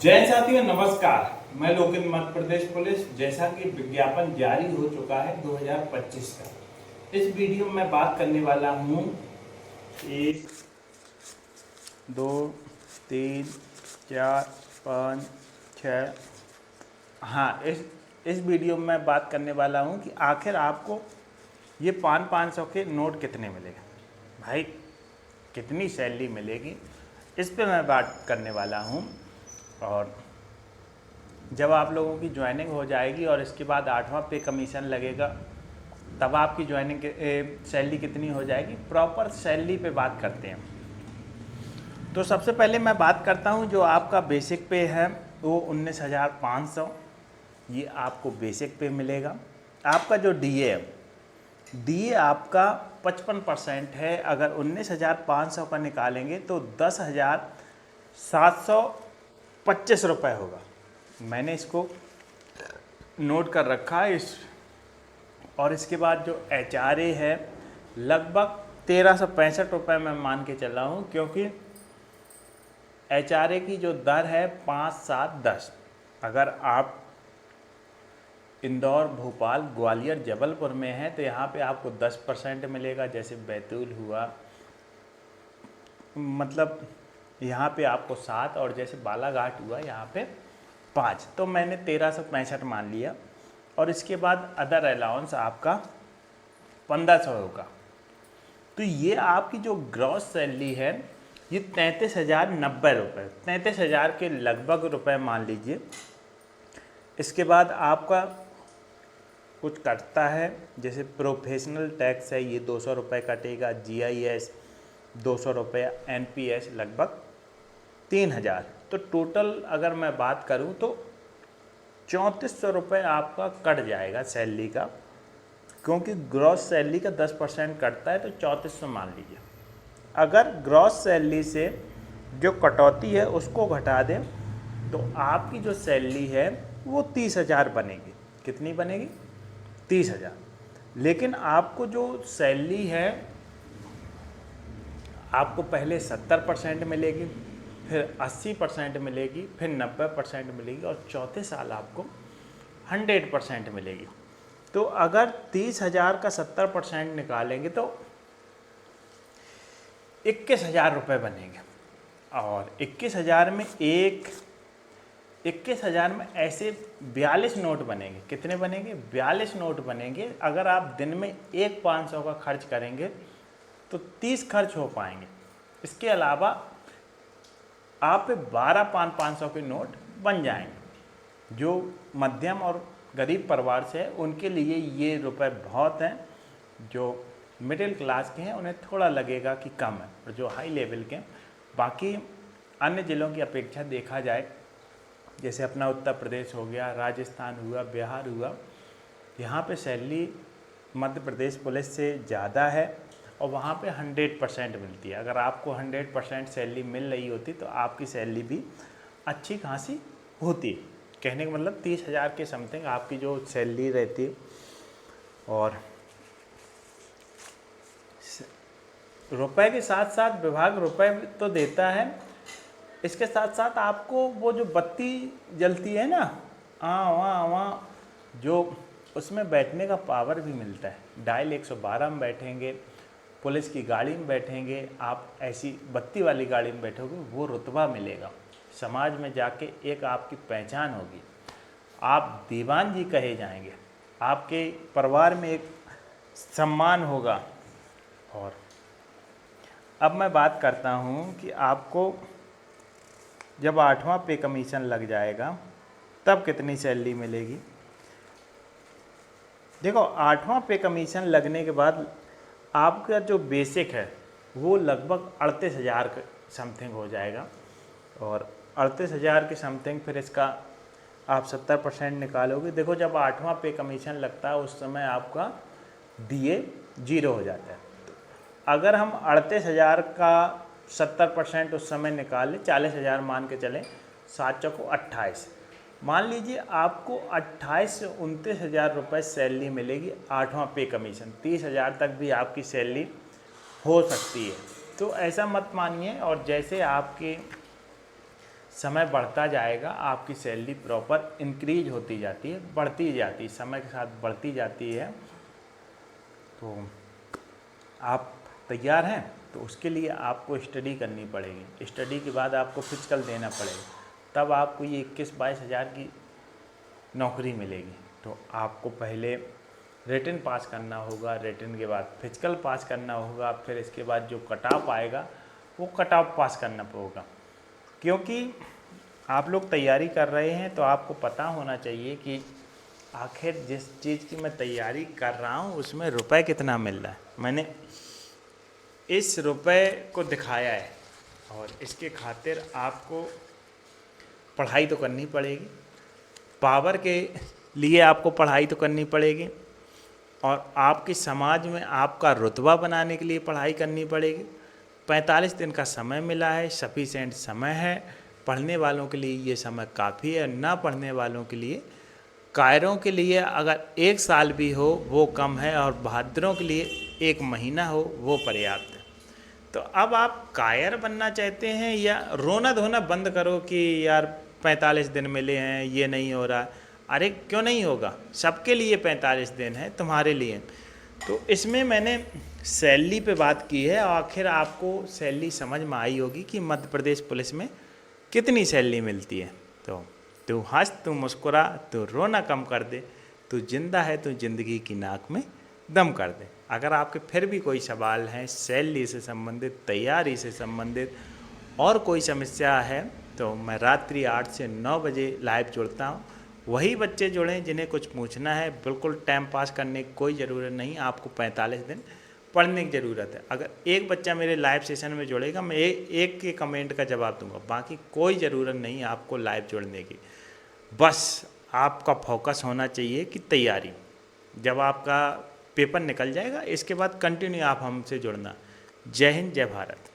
जय साथियों, नमस्कार। मैं लोकेंद्र, मध्य प्रदेश पुलिस। जैसा कि विज्ञापन जारी हो चुका है 2025 का, इस वीडियो में मैं बात करने वाला हूँ 1 2 3 4 5 6। हाँ, इस वीडियो में मैं बात करने वाला हूँ कि आखिर आपको ये 500 के नोट कितने मिलेगा, भाई कितनी सैलरी मिलेगी, इस पे मैं बात करने वाला हूँ। और जब आप लोगों की ज्वाइनिंग हो जाएगी और इसके बाद 8वां पे कमीशन लगेगा, तब आपकी ज्वाइनिंग सैलरी कितनी हो जाएगी, प्रॉपर सैलरी पे बात करते हैं। तो सबसे पहले मैं बात करता हूं, जो आपका बेसिक पे है वो 19,500, ये आपको बेसिक पे मिलेगा। आपका जो डीए है, डीए आपका 55% है। अगर 19,500 का निकालेंगे तो 10,725 रुपये होगा। मैंने इसको नोट कर रखा है और इसके बाद जो HRA है लगभग 1,365 रुपये मैं मान के चल रहा हूँ, क्योंकि HRA की जो दर है 5, 7, 10। अगर आप इंदौर, भोपाल, ग्वालियर, जबलपुर में हैं तो यहाँ पे आपको 10% मिलेगा। जैसे बैतूल हुआ, मतलब यहाँ पे आपको 7, और जैसे बालाघाट हुआ यहाँ पे 5। तो मैंने 1,365 मान लिया। और इसके बाद अदर अलाउंस आपका 1,500 होगा। तो ये आपकी जो ग्रॉस सैलरी है ये 33,090 रुपये, 33,000 के लगभग रुपए मान लीजिए। इसके बाद आपका कुछ कटता है, जैसे प्रोफेशनल टैक्स है, ये 200 रुपये कटेगा। GIS 200 रुपये, NPS लगभग 3,000। तो टोटल अगर मैं बात करूं तो 3,400 रुपये आपका कट जाएगा सैलरी का, क्योंकि ग्रॉस सैलरी का 10% कटता है, तो 3,400 मान लीजिए। अगर ग्रॉस सैलरी से जो कटौती है उसको घटा दें तो आपकी जो सैलरी है वो 30,000 बनेगी। कितनी बनेगी? 30,000। लेकिन आपको जो सैलरी है आपको पहले 70% मिलेगी, फिर 80% मिलेगी, फिर 90% मिलेगी, और चौथे साल आपको 100% मिलेगी। तो अगर 30,000 का 70% निकालेंगे तो 21,000 रुपये बनेंगे। और 21,000 में 21,000 में ऐसे 42 नोट बनेंगे। कितने बनेंगे? 42 नोट बनेंगे। अगर आप दिन में एक 500 का खर्च करेंगे तो 30 खर्च हो पाएंगे। इसके अलावा आप पे 12 500 के नोट बन जाएंगे। जो मध्यम और गरीब परिवार से है उनके लिए ये रुपए बहुत हैं। जो मिडिल क्लास के हैं उन्हें थोड़ा लगेगा कि कम है, और जो हाई लेवल के हैं, बाकी अन्य ज़िलों की अपेक्षा देखा जाए, जैसे अपना उत्तर प्रदेश हो गया, राजस्थान हुआ, बिहार हुआ, यहाँ पे सैलरी मध्य प्रदेश पुलिस से ज़्यादा है और वहाँ पे 100% मिलती है। अगर आपको 100% सैलरी मिल रही होती तो आपकी सैलरी भी अच्छी खासी होती। कहने का मतलब 30,000 के समथिंग आपकी जो सैलरी रहती। और रुपए के साथ साथ विभाग रुपए तो देता है, इसके साथ साथ आपको वो जो बत्ती जलती है ना, वहाँ जो उसमें बैठने का पावर भी मिलता है। डायल 112 में बैठेंगे, पुलिस की गाड़ी में बैठेंगे, आप ऐसी बत्ती वाली गाड़ी में बैठोगे, वो रुतबा मिलेगा। समाज में जाके एक आपकी पहचान होगी, आप दीवान जी कहे जाएंगे, आपके परिवार में एक सम्मान होगा। और अब मैं बात करता हूँ कि आपको जब 8वां पे कमीशन लग जाएगा तब कितनी सैलरी मिलेगी। देखो, 8वां पे कमीशन लगने के बाद आपका जो बेसिक है वो लगभग 38,000 के समथिंग हो जाएगा। और 38,000 के समथिंग फिर इसका आप 70% निकालोगे। देखो, जब 8वां पे कमीशन लगता है उस समय आपका DA 0 हो जाता है। अगर हम 38,000 का 70% उस समय निकालें, 40,000 मान के चलें, 7 चौको 28, मान लीजिए आपको 28 से 29,000 रुपये सैलरी मिलेगी। 8वां पे कमीशन 30,000 तक भी आपकी सैलरी हो सकती है। तो ऐसा मत मानिए। और जैसे आपके समय बढ़ता जाएगा, आपकी सैलरी प्रॉपर इंक्रीज होती जाती है, बढ़ती जाती है, समय के साथ बढ़ती जाती है। तो आप तैयार हैं? तो उसके लिए आपको स्टडी करनी पड़ेगी, स्टडी के बाद आपको फिजिकल देना पड़ेगा, तब आपको ये 21-22 हज़ार की नौकरी मिलेगी। तो आपको पहले रिटन पास करना होगा, रिटन के बाद फिजिकल पास करना होगा, फिर इसके बाद जो कट ऑफ आएगा वो कट ऑफ पास करना होगा। क्योंकि आप लोग तैयारी कर रहे हैं तो आपको पता होना चाहिए कि आखिर जिस चीज़ की मैं तैयारी कर रहा हूँ उसमें रुपए कितना मिल रहा है। मैंने इस रुपए को दिखाया है और इसके खातिर आपको पढ़ाई तो करनी पड़ेगी, पावर के लिए आपको पढ़ाई तो करनी पड़ेगी, और आपके समाज में आपका रुतबा बनाने के लिए पढ़ाई करनी पड़ेगी। 45 दिन का समय मिला है, सफिशेंट समय है। पढ़ने वालों के लिए ये समय काफ़ी है, ना पढ़ने वालों के लिए, कायरों के लिए अगर 1 साल भी हो वो कम है, और बहादुरों के लिए 1 महीना हो वो पर्याप्त है। तो अब आप कायर बनना चाहते हैं या रोना धोना बंद करो कि यार 45 दिन मिले हैं, ये नहीं हो रहा। अरे क्यों नहीं होगा, सबके लिए 45 दिन है, तुम्हारे लिए। तो इसमें मैंने सैलरी पे बात की है, आखिर आपको सैलरी समझ में आई होगी कि मध्य प्रदेश पुलिस में कितनी सैलरी मिलती है। तो तू हंस, तू मुस्कुरा, तू रोना कम कर दे, तू जिंदा है, तू जिंदगी की नाक में दम कर दे। अगर आपके फिर भी कोई सवाल हैं सैलरी से संबंधित, तैयारी से संबंधित, और कोई समस्या है, तो मैं रात्रि 8 से 9 बजे लाइव जुड़ता हूँ। वही बच्चे जुड़ें जिन्हें कुछ पूछना है, बिल्कुल टाइम पास करने की कोई ज़रूरत नहीं, आपको 45 दिन पढ़ने की ज़रूरत है। अगर एक बच्चा मेरे लाइव सेशन में जुड़ेगा, मैं एक के कमेंट का जवाब दूंगा, बाकी कोई ज़रूरत नहीं आपको लाइव जुड़ने की। बस आपका फोकस होना चाहिए कि तैयारी, जब आपका पेपर निकल जाएगा इसके बाद कंटिन्यू आप हमसे जुड़ना। जय हिंद, जय भारत।